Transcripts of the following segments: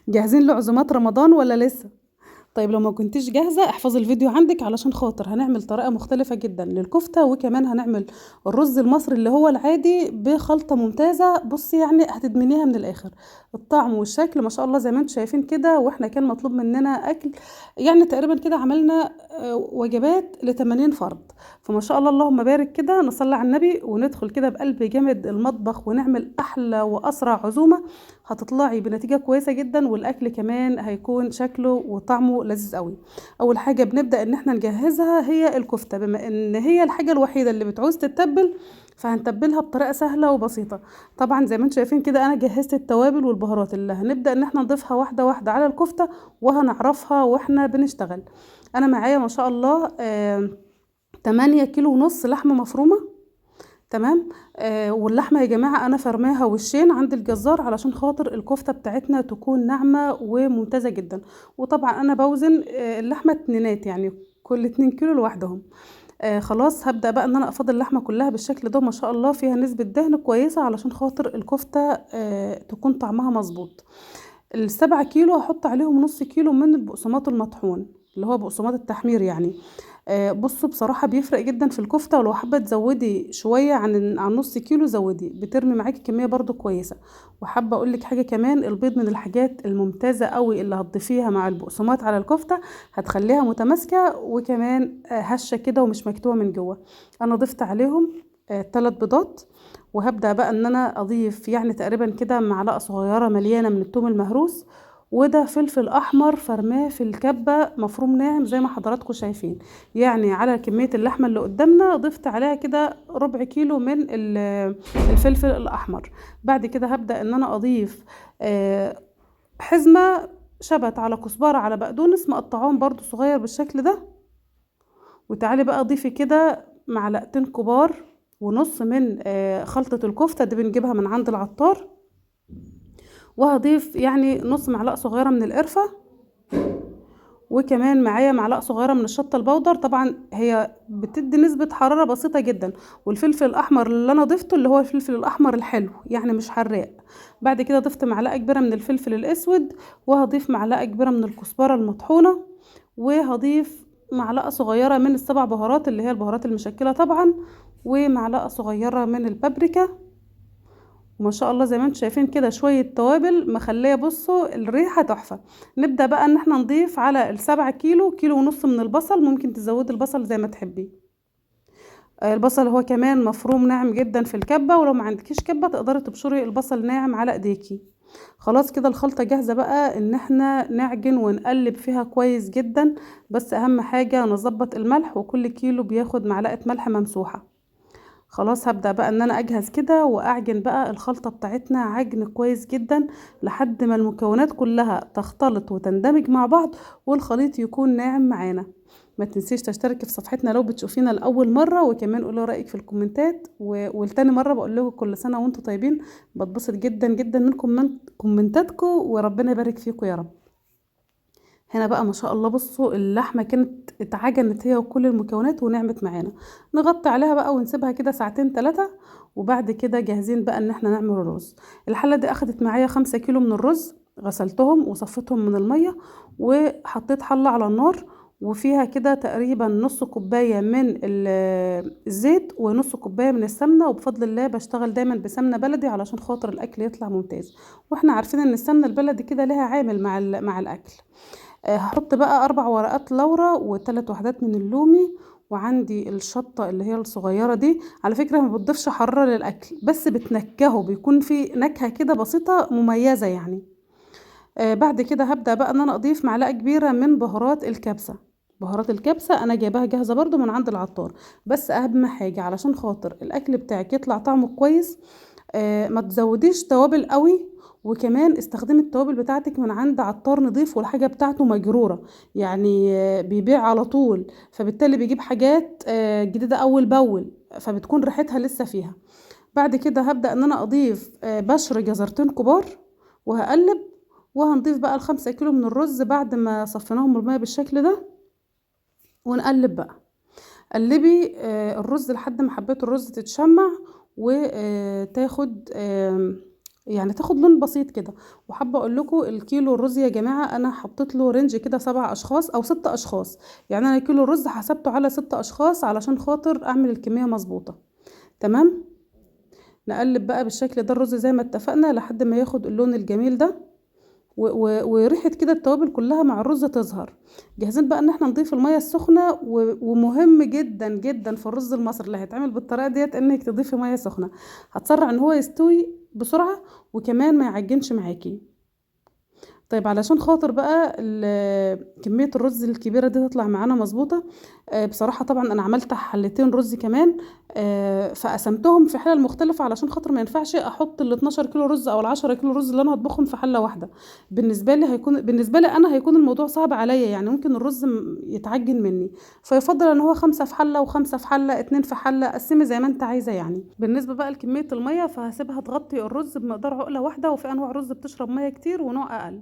جاهزين لعزومات رمضان ولا لسه؟ طيب لو ما كنتيش جاهزة احفظي الفيديو عندك علشان خاطر هنعمل طريقة مختلفة جدا للكفتة، وكمان هنعمل الرز المصري اللي هو العادي بخلطة ممتازة. بصي يعني هتدمنيها من الاخر. الطعم والشكل ما شاء الله زي ما انتم شايفين كده، واحنا كان مطلوب مننا اكل يعني تقريبا كده عملنا وجبات ل80 فرد. فما شاء الله اللهم بارك كده، نصلي على النبي وندخل كده بقلب جامد المطبخ ونعمل احلى واسرع عزومة. هتطلعي بنتيجة كويسة جدا، والاكل كمان هيكون شكله وطعمه لذيذ قوي. اول حاجة بنبدأ ان احنا نجهزها هي الكفتة، بما ان هي الحاجة الوحيدة اللي بتعوز تتبل، فهنتبلها بطريقة سهلة وبسيطة. طبعا زي ما انتم شايفين كده انا جهزت التوابل والبهارات اللي هنبدأ ان احنا نضيفها واحدة واحدة على الكفتة، وهنعرفها واحنا بنشتغل. انا معايا ما شاء الله 8 كيلو ونص لحمة مفرومة. تمام. واللحمه يا جماعه انا فرماها وشين عند الجزار علشان خاطر الكفته بتاعتنا تكون ناعمه وممتازه جدا. وطبعا انا بوزن اللحمه اتنينات، يعني كل 2 كيلو لوحدهم. خلاص هبدأ بقى ان انا افضل اللحمه كلها بالشكل ده، ما شاء الله فيها نسبه دهن كويسه علشان خاطر الكفته تكون طعمها مظبوط. ال7 كيلو هحط عليهم نص كيلو من البقسماط المطحون، اللي هو بقسماط التحمير يعني. بصوا بصراحة بيفرق جدا في الكفتة، ولو حابة تزودي شوية عن نص كيلو زودي، بترمي معاكي كمية برضو كويسة. وحابة اقولك حاجة كمان، البيض من الحاجات الممتازة قوي اللي هتضيفيها مع البقسماط على الكفتة، هتخليها متماسكة وكمان هشة كده ومش مكتومة من جوه. انا ضفت عليهم 3 بيضات. وهبدأ بقى ان انا اضيف يعني تقريبا كده معلقة صغيرة مليانة من الثوم المهروس. وده فلفل احمر فرماه في الكبة مفروم ناعم زي ما حضراتكم شايفين. يعني على كمية اللحمة اللي قدامنا ضفت عليها كده ربع كيلو من الفلفل الاحمر. بعد كده هبدأ ان انا اضيف حزمة شبت على كزبرة على بقدونس مقطعاهم برضو صغير بالشكل ده. وتعالي بقى ضيفي كده معلقتين كبار ونص من خلطة الكفتة دي بنجيبها من عند العطار. وهضيف يعني نص معلقة صغيرة من القرفة. وكمان معايا معلقة صغيرة من الشطة البودر، طبعا هي بتدي نسبة حرارة بسيطة جدا. والفلفل الأحمر اللي أنا ضفته اللي هو الفلفل الأحمر الحلو يعني مش حراق. بعد كده ضفت معلقة كبيرة من الفلفل الأسود. وهضيف معلقة كبيرة من الكزبرة المطحونة. وهضيف معلقة صغيرة من ال7 بهارات اللي هي البهارات المشكلة طبعا. ومعلقة صغيرة من البابريكا. ما شاء الله زي ما انتم شايفين كده شوية توابل مخلية، بصوا الريحة تحفة. نبدأ بقى ان احنا نضيف على ال7 كيلو كيلو ونص من البصل، ممكن تزودي البصل زي ما تحبي. البصل هو كمان مفروم ناعم جدا في الكبة، ولو ما عندكيش كبة تقدري تبشري البصل ناعم على ايديكي. خلاص كده الخلطة جاهزة بقى ان احنا نعجن ونقلب فيها كويس جدا. بس اهم حاجة نظبط الملح، وكل كيلو بياخد معلقة ملح ممسوحة. خلاص هبدأ بقى ان انا اجهز كده واعجن بقى الخلطة بتاعتنا عجن كويس جدا لحد ما المكونات كلها تختلط وتندمج مع بعض، والخليط يكون ناعم معانا. ما تنسيش تشتركي في صفحتنا لو بتشوفينا لأول مرة، وكمان قولي رأيك في الكومنتات والتاني مرة بقول لكم كل سنة وانتم طيبين. بتبسط جدا جدا من كومنتاتكم، وربنا يبارك فيكم يا رب. هنا بقى ما شاء الله بصوا اللحمة كانت اتعجنت هي وكل المكونات ونعمت معانا. نغطي عليها بقى ونسيبها كده ساعتين 3. وبعد كده جاهزين بقى ان احنا نعمل الرز. الحلة دي اخدت معايا 5 كيلو من الرز، غسلتهم وصفيتهم من المية. وحطيت حلة على النار، وفيها كده تقريبا نص كوباية من الزيت ونص كوباية من السمنة. وبفضل الله بشتغل دايما بسمنة بلدي علشان خاطر الاكل يطلع ممتاز. واحنا عارفين ان السمنة البلدي كده لها عامل مع الاكل. هحط بقى 4 ورقات لورا و3 وحدات من اللومي. وعندي الشطة اللي هي الصغيرة دي، على فكرة ما بتضيفش حرارة للأكل بس بتنكهه، بيكون في نكهة كده بسيطة مميزة يعني. بعد كده هبدأ بقى ان انا اضيف معلقة كبيرة من بهارات الكبسة. بهارات الكبسة انا جايباها جاهزة برضو من عند العطار. بس اهم حاجة علشان خاطر الاكل بتاعك يطلع طعمه كويس، ما تزوديش توابل قوي. وكمان استخدمي التوابل بتاعتك من عند عطار نضيف والحاجة بتاعته مجرورة، يعني بيبيع على طول، فبالتالي بيجيب حاجات جديدة اول باول، فبتكون ريحتها لسه فيها. بعد كده هبدأ ان انا اضيف بشر جزرتين كبار. وهقلب. وهنضيف بقى ال5 كيلو من الرز بعد ما صفيناهم من المية بالشكل ده. ونقلب بقى. قلبي الرز لحد ما حبيت الرز تتشمع وتاخد يعني تاخد لون بسيط كده. وحابه اقول لكم الكيلو الرز يا جماعه انا حطيت له رينج كده 7 اشخاص او 6 اشخاص. يعني انا كيلو الرز حسبته على 6 اشخاص علشان خاطر اعمل الكميه مظبوطه. تمام. نقلب بقى بالشكل ده الرز زي ما اتفقنا لحد ما ياخد اللون الجميل ده، وريحه كده التوابل كلها مع الرز تظهر. جاهزين بقى ان احنا نضيف الميه السخنه، ومهم جدا جدا في الرز المصري اللي هيتعمل بالطريقه ديت انك تضيفي ميه سخنه. هتسرع ان هو يستوي بسرعه، وكمان ما يعجنش معاكي. طيب علشان خاطر بقى كمية الرز الكبيرة دي تطلع معانا مظبوطة، بصراحة طبعا أنا عملت حلتين رز كمان، فقسمتهم في حلل مختلفة علشان خاطر ما ينفعش أحط ال 12 كيلو رز أو ال 10 كيلو رز اللي أنا هطبخهم في حلة واحدة. بالنسبة لي أنا هيكون الموضوع صعب عليا، يعني ممكن الرز يتعجن مني. فيفضل إن هو 5 في حلة و5 في حلة 2 في حلة، قسمي زي ما أنت عايزة يعني. بالنسبة بقى لكمية المية فهسيبها تغطي الرز بمقدار عقلة واحدة، وفي أنواع رز بتشرب مية كتير ونوع أقل.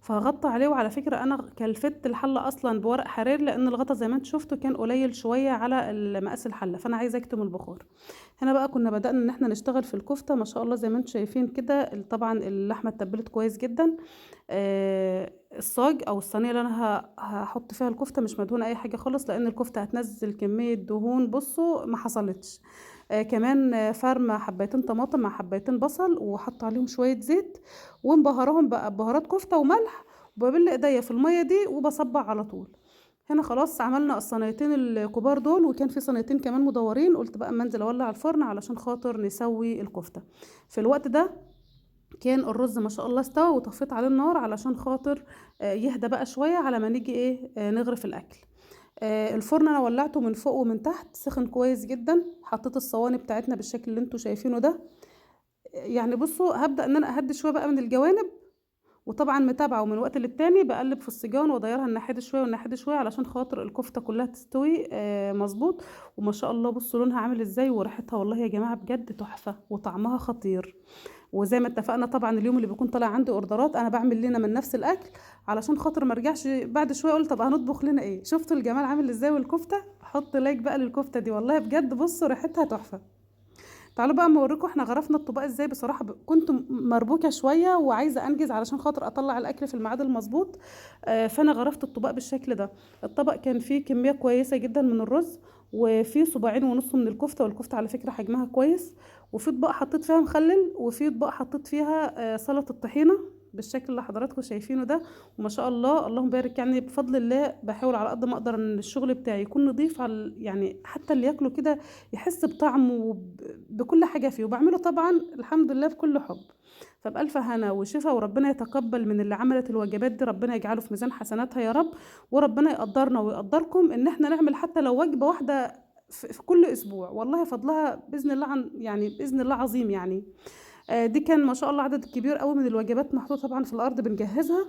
فهغطي عليه. وعلى فكرة انا كلفت الحلة اصلا بورق حرير لان الغطا زي ما انت شفتوا كان قليل شوية على مقاس الحلة، فانا عايزة اكتم البخار. هنا بقى كنا بدأنا ان احنا نشتغل في الكفتة ما شاء الله زي ما انتم شايفين كده. طبعا اللحمة اتبلت كويس جدا. الصاج او الصينية اللي انا هحط فيها الكفتة مش مدهونة اي حاجة خالص، لان الكفتة هتنزل كمية دهون بصوا ما حصلتش. كمان فرمة حبايتين طماطم مع حبايتين بصل وحط عليهم شوية زيت، ومبهراهم بقى بهارات كفتة وملح. وببل ايديا في المية دي وبصبع على طول. هنا خلاص عملنا الصينيتين الكبار دول، وكان في صينيتين كمان مدورين، قلت بقى اما انزل اولع الفرن علشان خاطر نسوي الكفتة. في الوقت ده كان الرز ما شاء الله استوى، وطفيت عليه النار علشان خاطر يهدى بقى شوية على ما نيجي ايه نغرف الاكل. الفرن انا ولعته من فوق ومن تحت سخن كويس جدا. حطيت الصواني بتاعتنا بالشكل اللي انتوا شايفينه ده. يعني بصوا هبدأ ان انا اهدي شوية بقى من الجوانب. وطبعا متابعه ومن وقت للتاني بقلب في السيجان واضيرها الناحيه دي شويه والناحيه دي شويه علشان خاطر الكفته كلها تستوي مظبوط. وما شاء الله بصوا لونها عامل ازاي وريحتها والله يا جماعه بجد تحفه وطعمها خطير. وزي ما اتفقنا طبعا اليوم اللي بيكون طالع عندي اوردرات انا بعمل لنا من نفس الاكل علشان خاطر ما ارجعش بعد شويه اقول طب هنطبخ لنا ايه. شفتوا الجمال عامل ازاي والكفته. حط لايك بقى للكفته دي والله بجد بصوا ريحتها تحفه. تعالوا بقى اما اوريكم احنا غرفنا الطباق ازاي. بصراحه كنت مربوكه شويه وعايزه انجز علشان خاطر اطلع الاكل في الميعاد المظبوط. فانا غرفت الطباق بالشكل ده. الطبق كان فيه كميه كويسه جدا من الرز، وفي صباعين ونص من الكفته، والكفته على فكره حجمها كويس. وفي اطباق حطيت فيها مخلل، وفي اطباق حطيت فيها سلطه الطحينه بالشكل اللي حضراتكم شايفينه ده. وما شاء الله اللهم بارك يعني بفضل الله بحاول على قد ما اقدر ان الشغل بتاعي يكون نظيف، على يعني حتى اللي ياكله كده يحس بطعمه بكل حاجة فيه. وبعمله طبعا الحمد لله بكل حب. فبألف هنا وشفا، وربنا يتقبل من اللي عملت الوجبات دي، ربنا يجعله في ميزان حسناتها يا رب. وربنا يقدرنا ويقدركم ان احنا نعمل حتى لو وجبة واحدة في كل اسبوع، والله فضلها باذن الله يعني باذن الله عظيم يعني. دي كان ما شاء الله عدد كبير قوي من الوجبات محطوطه طبعا في الارض بنجهزها.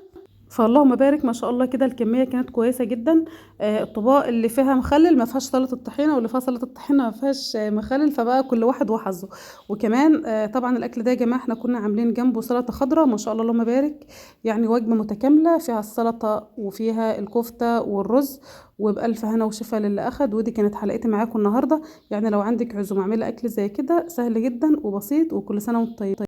فاللهم بارك ما شاء الله كده الكميه كانت كويسه جدا. الطباق اللي فيها مخلل ما فيهاش سلطه الطحينه، واللي فيها سلطه الطحينه ما فيهاش مخلل، فبقى كل واحد وحظه. وكمان طبعا الاكل ده يا جماعه احنا كنا عاملين جنبه سلطه خضراء ما شاء الله اللهم بارك. يعني وجبه متكامله فيها السلطه وفيها الكفته والرز. وبألف هنا وشفا للي اخد. ودي كانت حلقتي معاكم النهارده. يعني لو عندك عزومه اعملي اكل زي كده سهل جدا وبسيط، وكل سنه وانتم طيبين.